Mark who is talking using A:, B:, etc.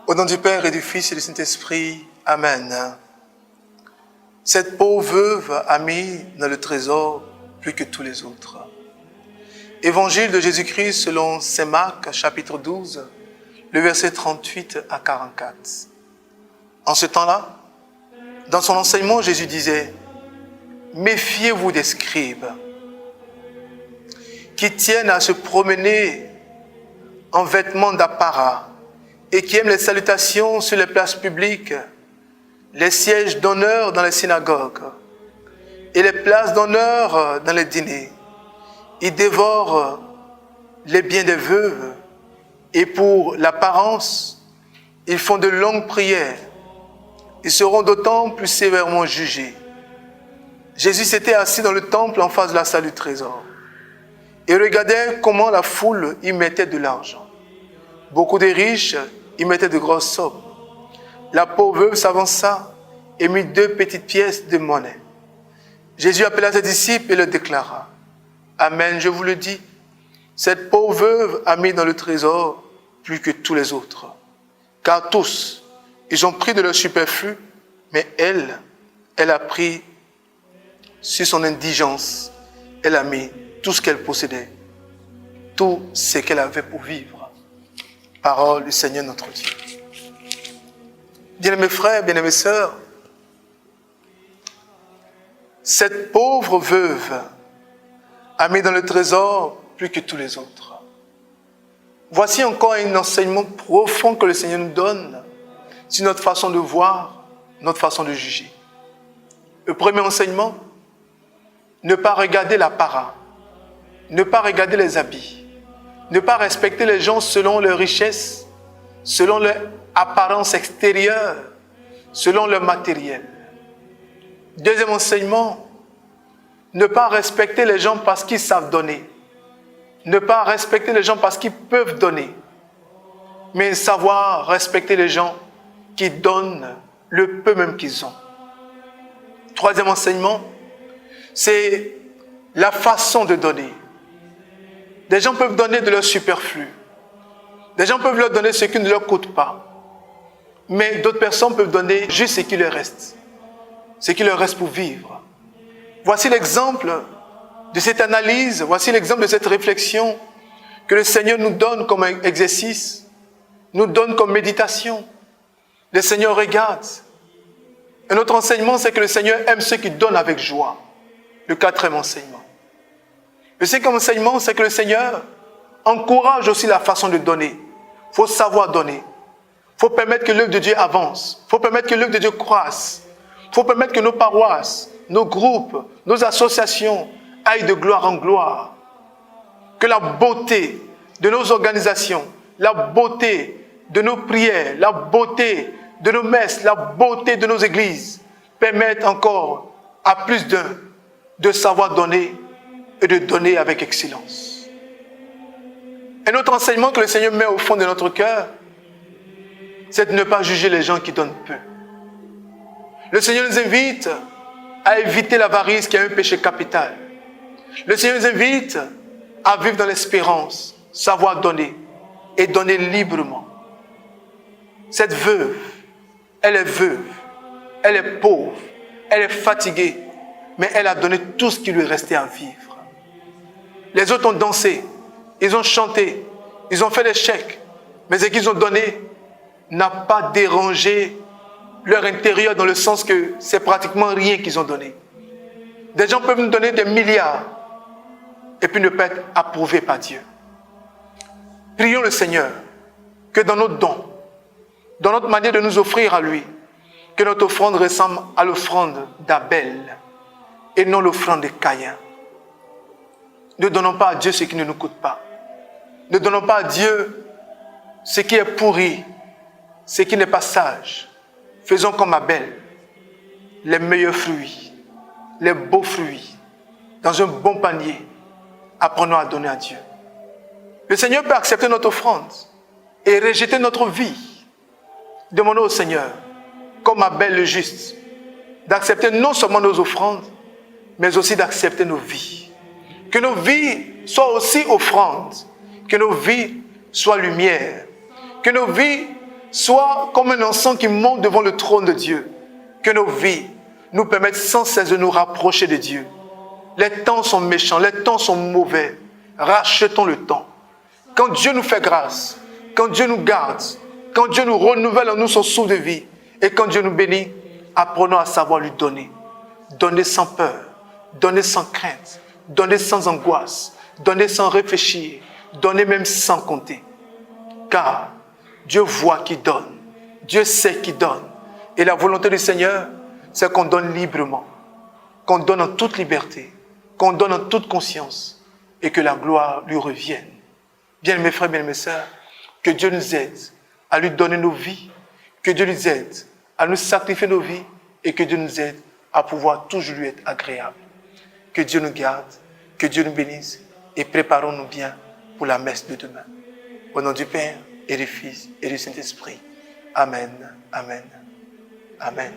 A: Au nom du Père et du Fils et du Saint-Esprit, Amen. Cette pauvre veuve a mis dans le trésor plus que tous les autres. Évangile de Jésus-Christ selon saint Marc, chapitre 12, le verset 38 à 44. En ce temps-là, dans son enseignement, Jésus disait « Méfiez-vous des scribes qui tiennent à se promener en vêtements d'apparat et qui aiment les salutations sur les places publiques, les sièges d'honneur dans les synagogues et les places d'honneur dans les dîners. Ils dévorent les biens des veuves et pour l'apparence, ils font de longues prières. Ils seront d'autant plus sévèrement jugés. » Jésus s'était assis dans le temple en face de la salle du trésor et regardait comment la foule y mettait de l'argent. Beaucoup de riches y mettaient de grosses sommes. La pauvre veuve s'avança et mit 2 petites pièces de monnaie. Jésus appela ses disciples et leur déclara « Amen, je vous le dis, cette pauvre veuve a mis dans le trésor plus que tous les autres. Car tous, ils ont pris de leur superflu, mais elle a pris sur son indigence, elle a mis tout ce qu'elle possédait, tout ce qu'elle avait pour vivre. » Parole du Seigneur notre Dieu. Bien-aimés frères, bien-aimées sœurs, cette pauvre veuve a mis dans le trésor plus que tous les autres. Voici encore un enseignement profond que le Seigneur nous donne sur notre façon de voir, notre façon de juger. Le premier enseignement, ne pas regarder l'apparat, ne pas regarder les habits, ne pas respecter les gens selon leur richesse, selon leur apparence extérieure, selon leur matériel. Deuxième enseignement, ne pas respecter les gens parce qu'ils savent donner, ne pas respecter les gens parce qu'ils peuvent donner, mais savoir respecter les gens qui donnent le peu même qu'ils ont. Troisième enseignement, c'est la façon de donner. Des gens peuvent donner de leur superflu. Des gens peuvent leur donner ce qui ne leur coûte pas. Mais d'autres personnes peuvent donner juste ce qui leur reste. Ce qui leur reste pour vivre. Voici l'exemple de cette analyse, voici l'exemple de cette réflexion que le Seigneur nous donne comme exercice, nous donne comme méditation. Le Seigneur regarde. Un autre enseignement, c'est que le Seigneur aime ceux qui donnent avec joie. Le quatrième enseignement. Le cinquième enseignement, c'est que le Seigneur encourage aussi la façon de donner. Il faut savoir donner. Il faut permettre que l'œuvre de Dieu avance. Il faut permettre que l'œuvre de Dieu croisse. Il faut permettre que nos paroisses, nos groupes, nos associations aillent de gloire en gloire. Que la beauté de nos organisations, la beauté de nos prières, la beauté de nos messes, la beauté de nos églises permettent encore à plus d'un de savoir donner et de donner avec excellence. Un autre enseignement que le Seigneur met au fond de notre cœur, c'est de ne pas juger les gens qui donnent peu. Le Seigneur nous invite à éviter l'avarice qui est un péché capital. Le Seigneur nous invite à vivre dans l'espérance, savoir donner et donner librement. Cette veuve, elle est pauvre, elle est fatiguée, mais elle a donné tout ce qui lui restait à vivre. Les autres ont dansé, ils ont chanté, ils ont fait des chèques, mais ce qu'ils ont donné n'a pas dérangé leur intérieur dans le sens que c'est pratiquement rien qu'ils ont donné. Des gens peuvent nous donner des milliards et puis ne pas être approuvés par Dieu. Prions le Seigneur que dans nos dons, dans notre manière de nous offrir à lui, que notre offrande ressemble à l'offrande d'Abel et non l'offrande de Caïn. Ne donnons pas à Dieu ce qui ne nous coûte pas. Ne donnons pas à Dieu ce qui est pourri, ce qui n'est pas sage. Faisons comme Abel, les meilleurs fruits, les beaux fruits, dans un bon panier. Apprenons à donner à Dieu. Le Seigneur peut accepter notre offrande et rejeter notre vie. Demandons au Seigneur, comme Abel le juste, d'accepter non seulement nos offrandes, mais aussi d'accepter nos vies. Que nos vies soient aussi offrandes, que nos vies soient lumière, que nos vies Sois comme un enfant qui monte devant le trône de Dieu. Que nos vies nous permettent sans cesse de nous rapprocher de Dieu. Les temps sont méchants, les temps sont mauvais. Rachetons le temps. Quand Dieu nous fait grâce, quand Dieu nous garde, quand Dieu nous renouvelle en nous son souffle de vie, et quand Dieu nous bénit, apprenons à savoir lui donner. Donner sans peur, donner sans crainte, donner sans angoisse, donner sans réfléchir, donner même sans compter. Car Dieu voit qui donne, Dieu sait qui donne. Et la volonté du Seigneur, c'est qu'on donne librement, qu'on donne en toute liberté, qu'on donne en toute conscience, et que la gloire lui revienne. Bien mes frères, bien mes sœurs, que Dieu nous aide à lui donner nos vies, que Dieu nous aide à nous sacrifier nos vies, et que Dieu nous aide à pouvoir toujours lui être agréable. Que Dieu nous garde, que Dieu nous bénisse, et préparons-nous bien pour la messe de demain. Au nom du Père, et du Fils, et du Saint-Esprit. Amen, amen, amen.